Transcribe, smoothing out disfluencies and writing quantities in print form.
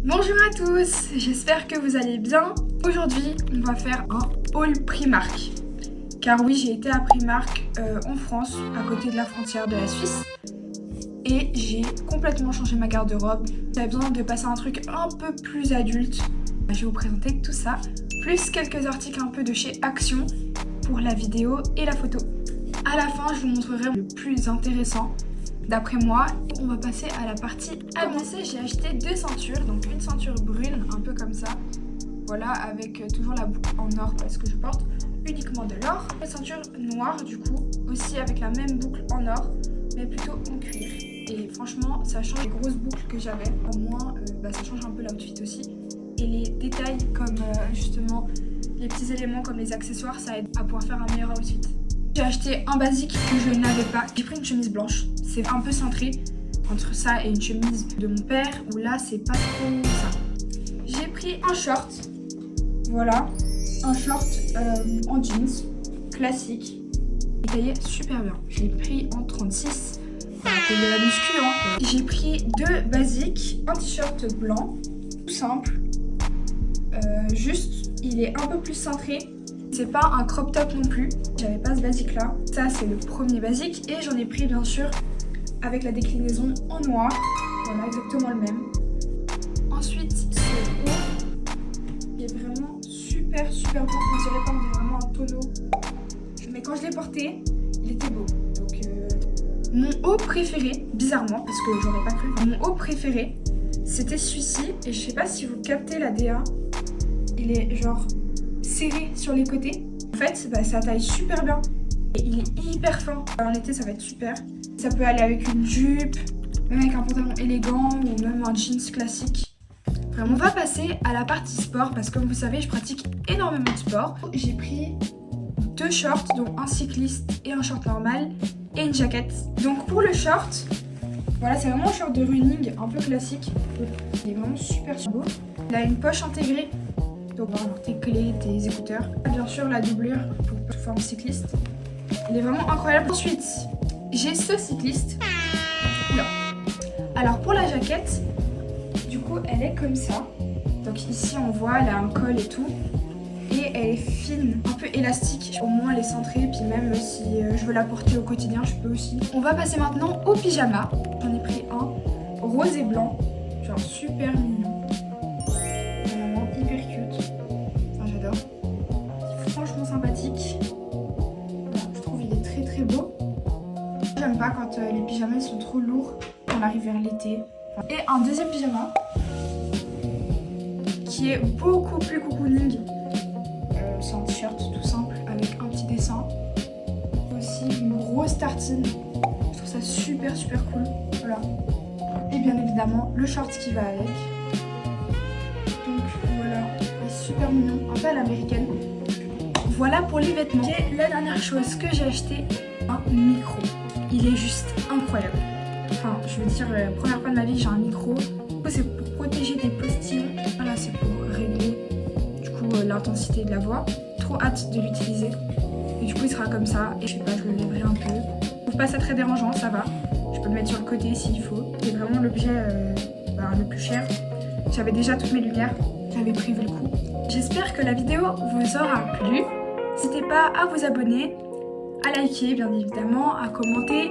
Bonjour à tous, j'espère que vous allez bien. Aujourd'hui, on va faire un haul Primark. Car oui, j'ai été à Primark en France, à côté de la frontière de la Suisse. Et j'ai complètement changé ma garde-robe. J'avais besoin de passer un truc un peu plus adulte. Je vais vous présenter tout ça, plus quelques articles un peu de chez Action pour la vidéo et la photo. À la fin, je vous montrerai le plus intéressant d'après moi. On va passer à la partie à commencer. J'ai acheté deux ceintures, donc une ceinture brune, un peu comme ça. Voilà, avec toujours la boucle en or parce que je porte uniquement de l'or. Une ceinture noire du coup, aussi avec la même boucle en or, mais plutôt en cuir. Et franchement, ça change les grosses boucles que j'avais. Au moins, ça change un peu l'outfit aussi. Et les détails comme justement les petits éléments comme les accessoires, ça aide à pouvoir faire un meilleur outfit. J'ai acheté un basique que je n'avais pas. J'ai pris une chemise blanche. C'est un peu cintré entre ça et une chemise de mon père où là c'est pas trop ça. J'ai pris un short. Voilà. Un short en jeans classique. Il taillait super bien. Je l'ai pris en 36. C'est de la muscu hein. J'ai pris deux basiques. Un t-shirt blanc. Tout simple. Juste il est un peu plus cintré. C'est pas un crop top non plus, j'avais pas ce basique là. Ça c'est le premier basique et j'en ai pris bien sûr avec la déclinaison en noir. Voilà, exactement le même. Ensuite ce haut, il est vraiment super beau. On dirait pas, on dirait vraiment un tonneau. Mais quand je l'ai porté, il était beau. Donc mon haut préféré, bizarrement, parce que j'aurais pas cru, mon haut préféré c'était celui-ci et je sais pas si vous captez la DA. Il est genre serré sur les côtés. En fait, ça taille super bien. Et il est hyper fin. En été, ça va être super. Ça peut aller avec une jupe, même avec un pantalon élégant ou même un jeans classique. Vraiment, on va passer à la partie sport parce que comme vous savez, je pratique énormément de sport. J'ai pris deux shorts, dont un cycliste et un short normal et une jaquette. Donc pour le short, voilà, c'est vraiment un short de running un peu classique. Il est vraiment super beau. Il a une poche intégrée. Donc on va avoir tes clés, tes écouteurs. Bien sûr la doublure pour toute forme cycliste. Il est vraiment incroyable. Ensuite, j'ai ce cycliste. Là. Alors pour la jaquette, du coup elle est comme ça. Donc ici on voit, elle a un col et tout. Et elle est fine, un peu élastique. Au moins elle est centrée, puis même si je veux la porter au quotidien, je peux aussi. On va passer maintenant au pyjama. J'en ai pris un rose et blanc. Genre super mignon. Franchement sympathique. Je trouve il est très beau. J'aime pas quand les pyjamas sont trop lourds. On arrive vers l'été. Et un deuxième pyjama qui est beaucoup plus cocooning. C'est un t-shirt tout simple avec un petit dessin. Aussi une grosse tartine. Je trouve ça super cool. Voilà. Et bien évidemment le short qui va avec. Donc voilà, il est super mignon, un peu à l'américaine. Voilà pour les vêtements. Et la dernière chose que j'ai acheté, un micro. Il est juste incroyable. Enfin, je veux dire, première fois de ma vie, j'ai un micro. C'est pour protéger des postillons. Voilà, c'est pour régler du coup l'intensité de la voix. Trop hâte de l'utiliser. Et du coup, il sera comme ça. Et je sais pas, je le lèverai un peu. Je trouve pas ça très dérangeant, ça va. Je peux le mettre sur le côté s'il faut. C'est vraiment l'objet le plus cher. J'avais déjà toutes mes lumières. J'avais prévu le coup. J'espère que la vidéo vous aura plu. N'hésitez pas à vous abonner, à liker bien évidemment, à commenter.